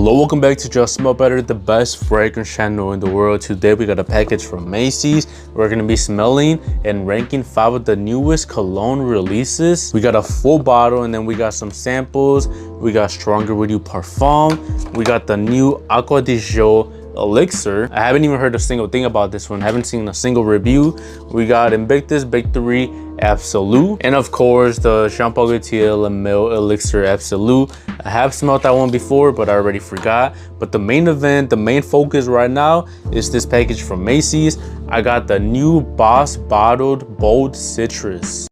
Hello, welcome back to Just Smell Better, the best fragrance channel in the world. Today we got a package from Macy's. We're gonna be smelling and ranking 5 of the newest cologne releases. We got a full bottle and then we got some samples. We got Stronger With You Parfum. We got the new Acqua di Gio Elixir. I haven't even heard a single thing about this one. I haven't seen a single review. We got Invictus, Victory, Absolu, and of course the Gaultier Elixir Absolu. I have smelled that one before, but I already forgot. But the main event, the main focus right now is this package from Macy's. I got the new Boss Bottled Bold Citrus.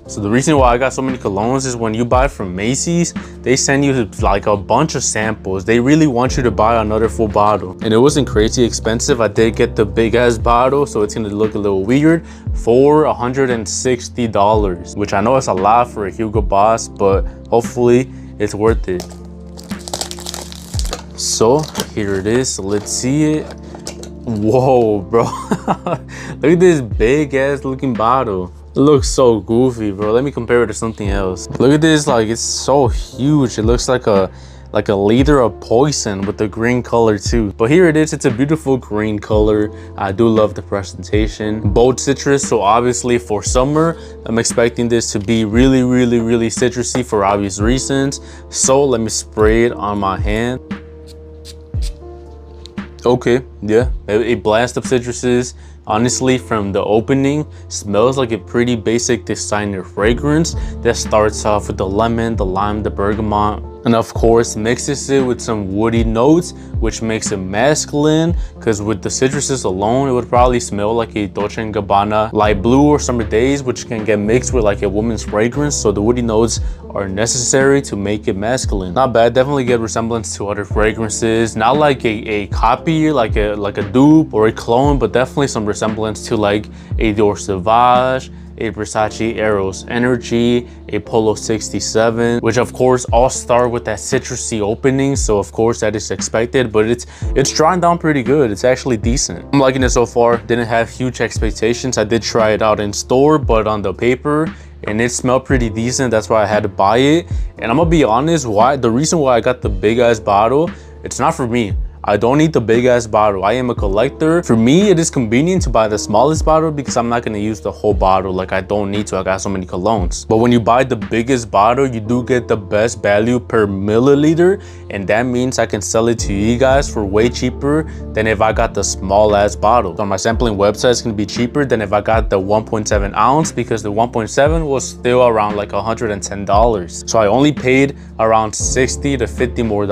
So the reason why I got so many colognes is when you buy from Macy's, they send you like a bunch of samples. They really want you to buy another full bottle. And it wasn't crazy expensive. I did get the big ass bottle, so it's gonna look a little weird, for $160, which I know is a lot for a Hugo Boss, but hopefully it's worth it. So here it is, let's see it. Whoa, bro. Look at this big ass looking bottle. It looks so goofy, bro. Let me compare it to something else. Look at this, like it's so huge. It looks like a liter of poison with the green color too. But here it is, it's a beautiful green color. I do love the presentation. Bold citrus, so obviously for summer, I'm expecting this to be really citrusy for obvious reasons. So let me spray it on my hand. Okay, yeah, a blast of citruses. Honestly, from the opening, smells like a pretty basic designer fragrance that starts off with the lemon, the lime, the bergamot, and of course mixes it with some woody notes, which makes it masculine, because with the citruses alone, it would probably smell like a Dolce & Gabbana light blue or Summer Days, which can get mixed with like a woman's fragrance. So the woody notes are necessary to make it masculine. Not bad, definitely get resemblance to other fragrances. Not like a copy, like a dupe or a clone, but definitely some resemblance to like a Dior Sauvage, a Versace Eros Energy, a Polo 67, which of course all start with that citrusy opening, so of course that is expected, but it's drawn down pretty good. It's actually decent. I'm liking it so far. Didn't have huge expectations. I did try it out in store, but on the paper, and it smelled pretty decent. That's why I had to buy it. And I'm gonna be honest, the reason why I got the big ass bottle, it's not for me. I don't need the big ass bottle. I am a collector. For me, it is convenient to buy the smallest bottle because I'm not gonna use the whole bottle. Like I don't need to, I got so many colognes. But when you buy the biggest bottle, you do get the best value per milliliter. And that means I can sell it to you guys for way cheaper than if I got the small ass bottle. So on my sampling website, it's gonna be cheaper than if I got the 1.7 ounce, because the 1.7 was still around like $110. So I only paid around $60 to $50 more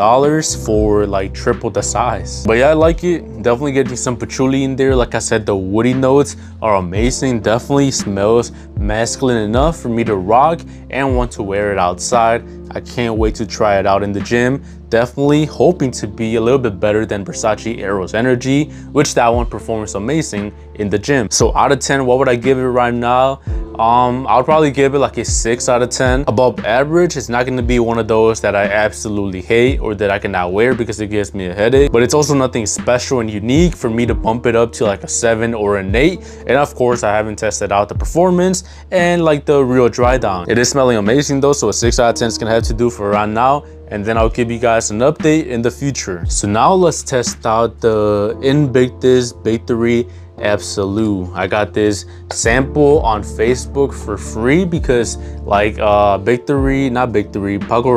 for like triple the size. But yeah, I like it. Definitely getting some patchouli in there. Like I said, the woody notes are amazing. Definitely smells masculine enough for me to rock and want to wear it outside. I can't wait to try it out in the gym. Definitely hoping to be a little bit better than Versace Eros Energy, which that one performs amazing in the gym. So out of 10, what would I give it right now? I'll probably give it like a 6 out of 10. Above average. It's not going to be one of those that I absolutely hate or that I cannot wear because it gives me a headache, but it's also nothing special and unique for me to bump it up to like a 7 or an 8. And of course, I haven't tested out the performance and like the real dry down. It is smelling amazing though, so a 6 out of 10 is gonna have to do for right now, and then I'll give you guys an update in the future. So now let's test out the Invictus Victory Absolu. I got this sample on Facebook for free because like Paco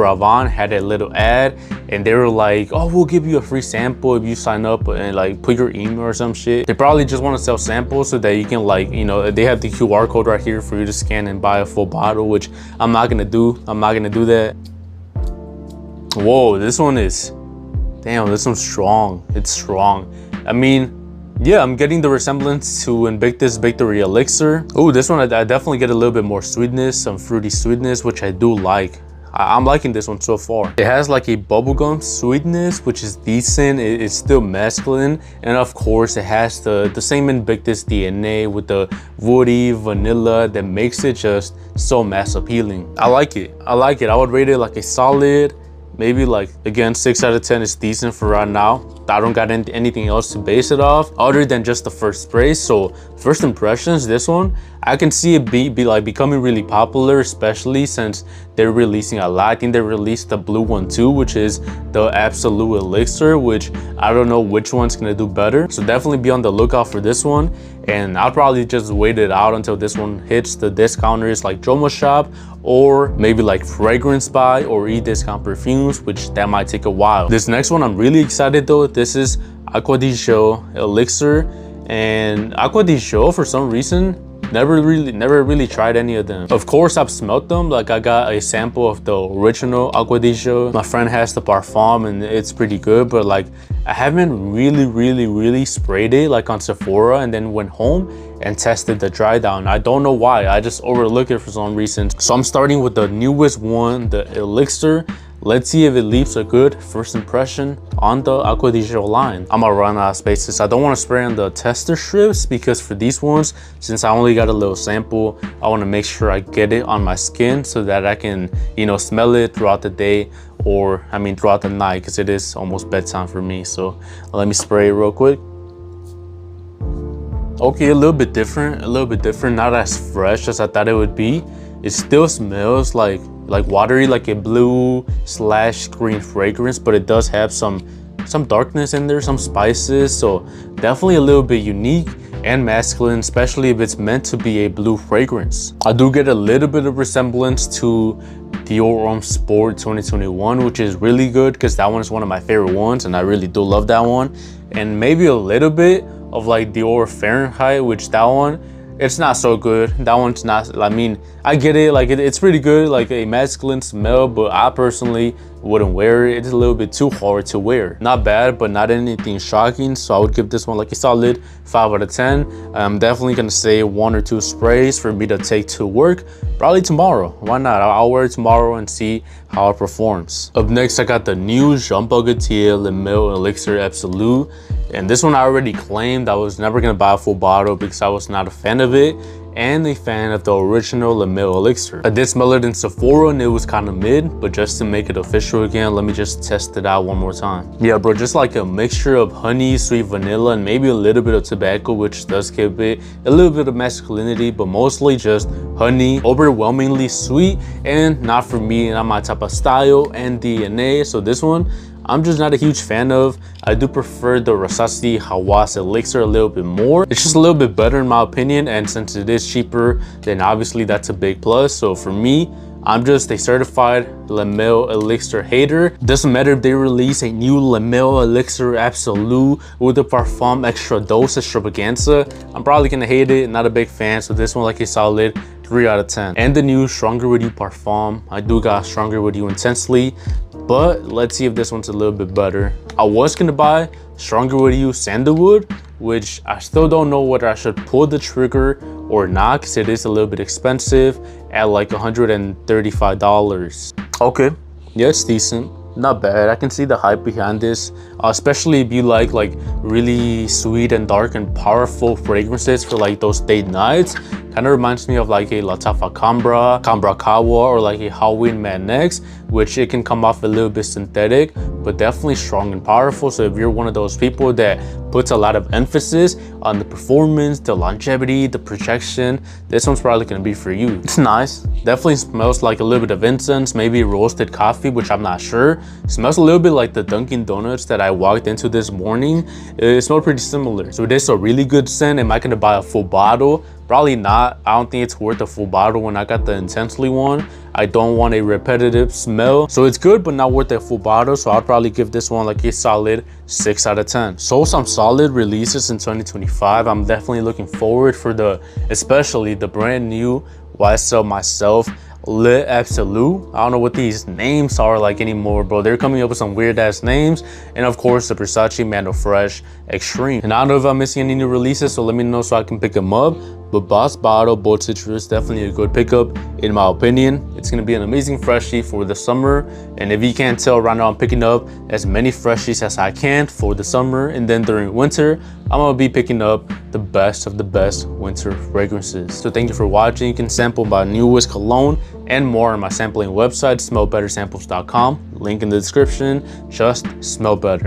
Rabanne had a little ad and they were like, oh, we'll give you a free sample if you sign up and like put your email or some shit. They probably just want to sell samples so that you can like, you know, they have the QR code right here for you to scan and buy a full bottle, which I'm not gonna do. I'm not gonna do that. Whoa, this one is, damn, this one's strong. It's strong. I mean, yeah, I'm getting the resemblance to Invictus Victory Elixir. Oh, this one, I definitely get a little bit more sweetness, some fruity sweetness, which I do like. I'm liking this one so far. It has like a bubblegum sweetness, which is decent. It's still masculine. And of course, it has the same Invictus DNA with the woody vanilla that makes it just so mass appealing. I like it. I like it. I would rate it like a solid, maybe like, again, 6 out of 10 is decent for right now. I don't got anything else to base it off other than just the first spray. So first impressions, this one, I can see it be like becoming really popular, especially since they're releasing a lot. I think they released the blue one too, which is the Absolu Elixir, which I don't know which one's gonna do better. So definitely be on the lookout for this one. And I'll probably just wait it out until this one hits the discounters like Jomo Shop, or maybe like Fragrance Buy or e-discount perfumes, which that might take a while. This next one I'm really excited though. This is Acqua di Gio Elixir, and Acqua di Gio, for some reason, never really tried any of them. Of course I've smelled them, like I got a sample of the original Acqua di Gio. My friend has the Parfum and it's pretty good, but like I haven't really sprayed it like on Sephora and then went home and tested the dry down. I don't know why, I just overlook it for some reason. So I'm starting with the newest one, the Elixir. Let's see if it leaves a good first impression on the Acqua di Gio line. I'm gonna run out of spaces. I don't want to spray on the tester strips because for these ones, since I only got a little sample, I want to make sure I get it on my skin so that I can, you know, smell it throughout the day, or I mean throughout the night, because it is almost bedtime for me. So let me spray it real quick. Okay, a little bit different, not as fresh as I thought it would be. It still smells like watery, like a blue/green fragrance, but it does have some darkness in there, some spices. So definitely a little bit unique and masculine, especially if it's meant to be a blue fragrance. I do get a little bit of resemblance to Dior Homme Sport 2021, which is really good because that one is one of my favorite ones and I really do love that one. And maybe a little bit of like Dior Fahrenheit, which that one, it's not so good. That one's not, I mean, I get it, like it's pretty good, like a masculine smell, but I personally wouldn't wear it. It's a little bit too hard to wear. Not bad, but not anything shocking. So I would give this one like a solid 5 out of 10. I'm definitely gonna say 1 or 2 sprays for me to take to work, probably tomorrow. Why not? I'll wear it tomorrow and see how it performs. Up next, I got the new Gaultier Le Mille Elixir Absolu. And this one I already claimed I was never gonna buy a full bottle because I was not a fan of it and a fan of the original Le Mille Elixir. I did smell it in Sephora and it was kind of mid, but just to make it official again, let me just test it out one more time. Yeah, bro, just like a mixture of honey, sweet vanilla, and maybe a little bit of tobacco, which does give it a little bit of masculinity, but mostly just honey, overwhelmingly sweet, and not for me, not my type of style and DNA. So this one, I'm just not a huge fan of. I do prefer the Rosati Hawas Elixir a little bit more. It's just a little bit better in my opinion, and since it is cheaper, then obviously that's a big plus. So for me, I'm just a certified Le Mille Elixir hater. Doesn't matter if they release a new Le Mille Elixir Absolu with the Parfum Extra Dose Extravaganza, I'm probably gonna hate it, not a big fan. So this one like a solid 3 out of 10. And the new Stronger With You Parfum. I do got Stronger With You Intensely, but let's see if this one's a little bit better. I was gonna buy Stronger With You Sandalwood, which I still don't know whether I should pull the trigger or not, because it is a little bit expensive at like $135. Okay, yeah, it's decent. Not bad. I can see the hype behind this, especially if you like really sweet and dark and powerful fragrances for like those date nights. Kind of reminds me of like a Latafa Cambra Kawa, or like a Halloween Man Next, which it can come off a little bit synthetic, but definitely strong and powerful. So if you're one of those people that puts a lot of emphasis on the performance, the longevity, the projection, this one's probably gonna be for you. It's nice. Definitely smells like a little bit of incense, maybe roasted coffee, which I'm not sure. It smells a little bit like the Dunkin' Donuts that I walked into this morning. It smelled pretty similar. So it is a really good scent. Am I gonna buy a full bottle? Probably not. I don't think it's worth a full bottle when I got the Intensely one. I don't want a repetitive smell. So it's good, but not worth a full bottle. So I'd probably give this one like a solid 6 out of 10. So some solid releases in 2025. I'm definitely looking forward for especially the brand new YSL Myself Le Absolu. I don't know what these names are like anymore, bro. They're coming up with some weird ass names. And of course, the Versace Mando Fresh Extreme. And I don't know if I'm missing any new releases, so let me know so I can pick them up. But Boss Bottle Bold Citrus, definitely a good pickup in my opinion. It's gonna be an amazing freshie for the summer. And if you can't tell, right now I'm picking up as many freshies as I can for the summer. And then during winter, I'm gonna be picking up the best of the best winter fragrances. So thank you for watching. You can sample my newest cologne and more on my sampling website, smellbettersamples.com. Link in the description. Just smell better.